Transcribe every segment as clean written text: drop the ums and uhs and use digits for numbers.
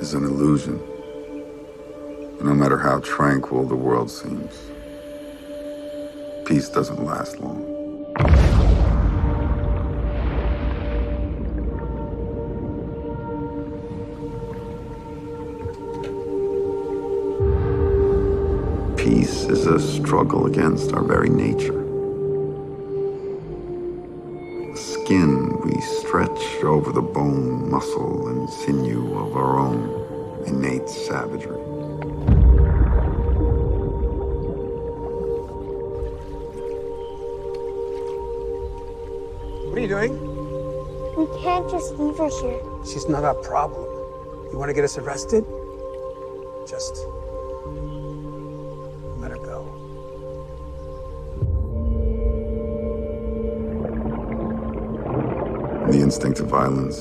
is an illusion. No matter how tranquil the world seems, peace doesn't last long. Peace is a struggle against our very nature. The skin we stretch over the bone, muscle, and sinew of our own innate savagery. What are you doing? We can't just leave her here. She's not our problem. You want to get us arrested? Just let her go. The instinct of violence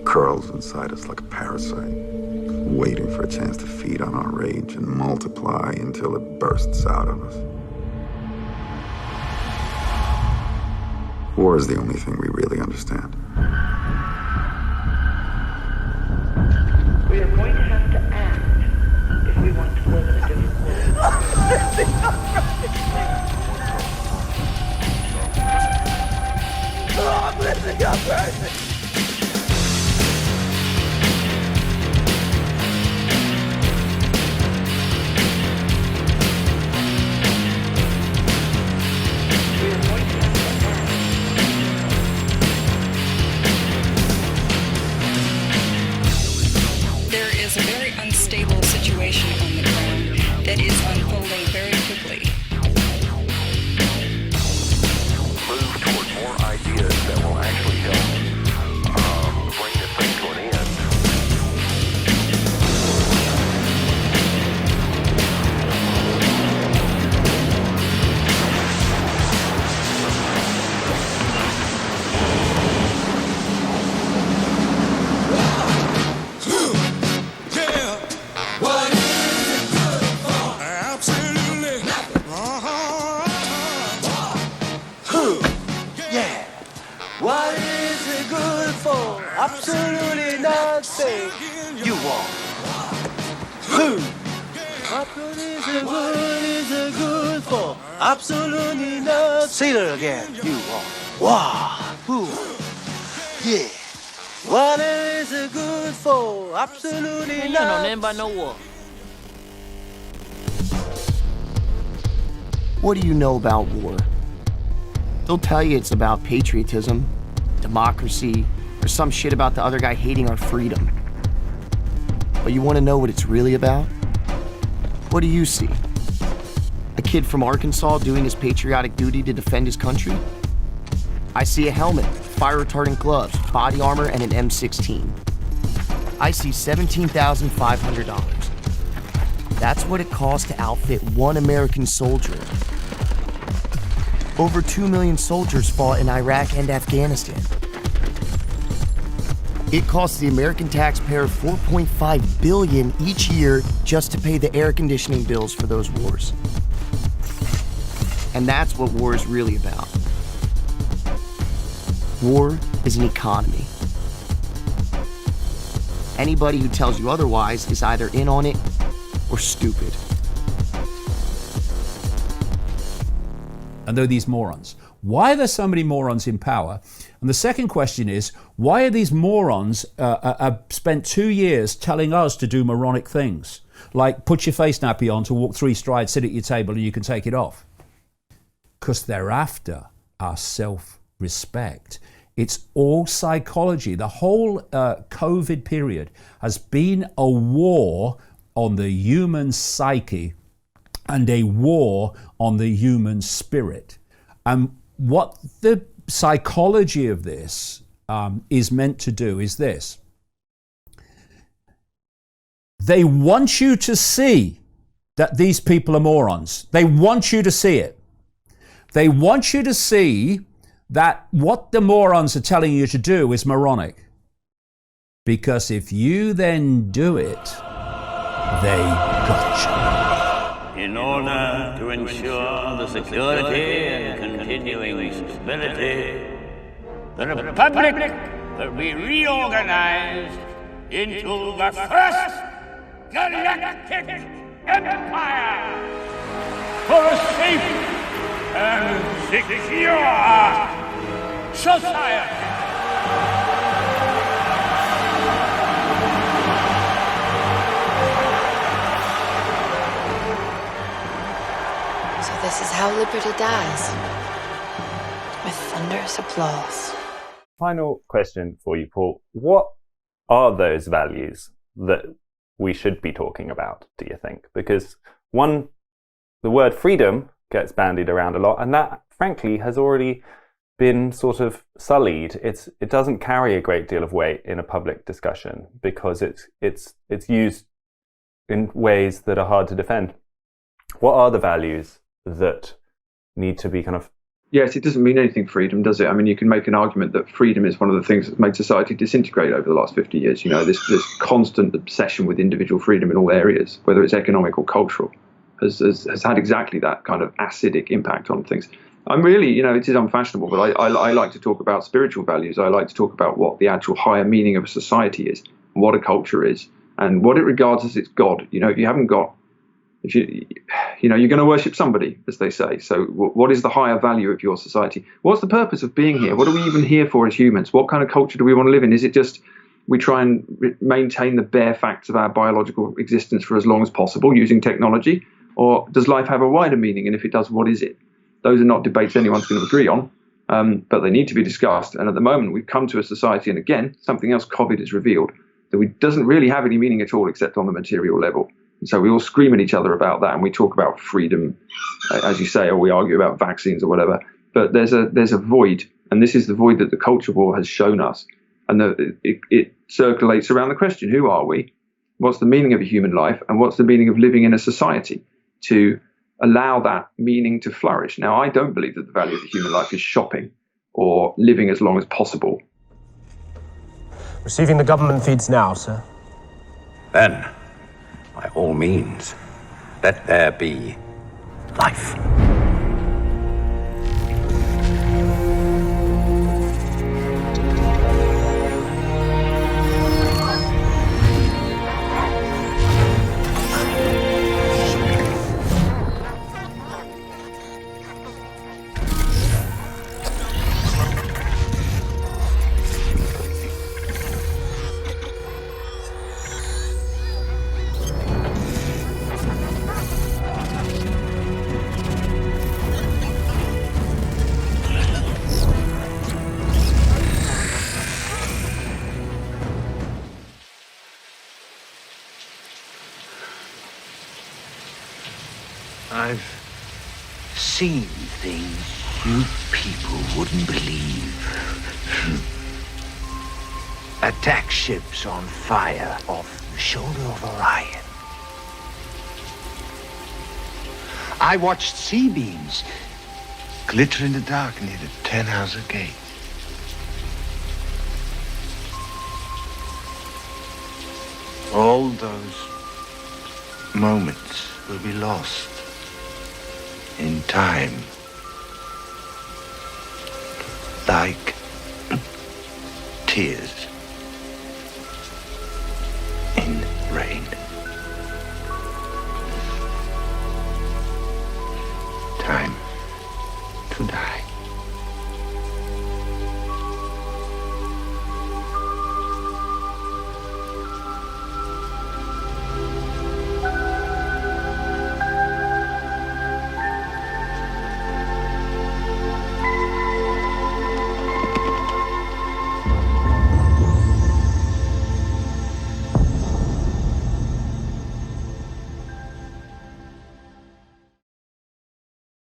curls inside us like a parasite, waiting for a chance to feed on our rage and multiply until it bursts out of us. War is the only thing we really understand. We are going to have to act if we want to live in a different world. Oh, I'm lifting up, Percy! There is a very unstable situation on the ground that is unfolding very quickly. Move toward more ideas that will actually help bring this thing to an end. What is it good for? Absolutely nothing. You won. What is it good for? Absolutely nothing. Say that again. You won. Wow. Yeah. What is it good for? Absolutely nothing. You know nothing about no war. What do you know about war? They'll tell you it's about patriotism, democracy, or some shit about the other guy hating our freedom. But you want to know what it's really about? What do you see? A kid from Arkansas doing his patriotic duty to defend his country? I see a helmet, fire-retardant gloves, body armor, and an M16. I see $17,500. That's what it costs to outfit one American soldier. Over 2 million soldiers fought in Iraq and Afghanistan. It costs the American taxpayer $4.5 billion each year just to pay the air conditioning bills for those wars. And that's what war is really about. War is an economy. Anybody who tells you otherwise is either in on it or stupid. And there are these morons. Why are there so many morons in power? And the second question is, why are these morons spent 2 years telling us to do moronic things? Like put your face nappy on to walk 3 strides, sit at your table and you can take it off. Because they're after our self-respect. It's all psychology. The whole COVID period has been a war on the human psyche and a war on the human spirit. And what the psychology of this is meant to do is this. They want you to see that these people are morons. They want you to see it. They want you to see that what the morons are telling you to do is moronic. Because if you then do it, they got you. In order to ensure the security and continuing stability, the Republic will be reorganized into the first galactic empire for a safe and secure society. So this is how liberty dies, with thunderous applause. Final question for you, Paul. What are those values that we should be talking about, do you think? Because the word freedom gets bandied around a lot, and that, frankly, has already been sort of sullied. It doesn't carry a great deal of weight in a public discussion because it's used in ways that are hard to defend. What are the values that need to be kind of... Yes, it doesn't mean anything, freedom, does it? I mean, you can make an argument that freedom is one of the things that's made society disintegrate over the last 50 years. You know, this constant obsession with individual freedom in all areas, whether it's economic or cultural, has had exactly that kind of acidic impact on things. I'm really, you know, it is unfashionable, but I like to talk about spiritual values. I like to talk about what the actual higher meaning of a society is, what a culture is, and what it regards as its God. You know, if you haven't got... you know, you're going to worship somebody, as they say. So what is the higher value of your society? What's the purpose of being here? What are we even here for as humans? What kind of culture do we want to live in? Is it just we try and maintain the bare facts of our biological existence for as long as possible using technology? Or does life have a wider meaning? And if it does, what is it? Those are not debates anyone's going to agree on, but they need to be discussed. And at the moment, we've come to a society, and again, something else COVID has revealed, that it doesn't really have any meaning at all except on the material level. So we all scream at each other about that, and we talk about freedom, as you say, or we argue about vaccines or whatever. But there's a void, and this is the void that the culture war has shown us. And it circulates around the question, who are we? What's the meaning of a human life? And what's the meaning of living in a society to allow that meaning to flourish? Now, I don't believe that the value of the human life is shopping or living as long as possible. Receiving the government feeds now, sir. Then, by all means, let there be life. I've seen things you people wouldn't believe. Attack ships on fire off the shoulder of Orion. I watched sea beams glitter in the dark near the 10-house gate. All those moments will be lost in time, like tears.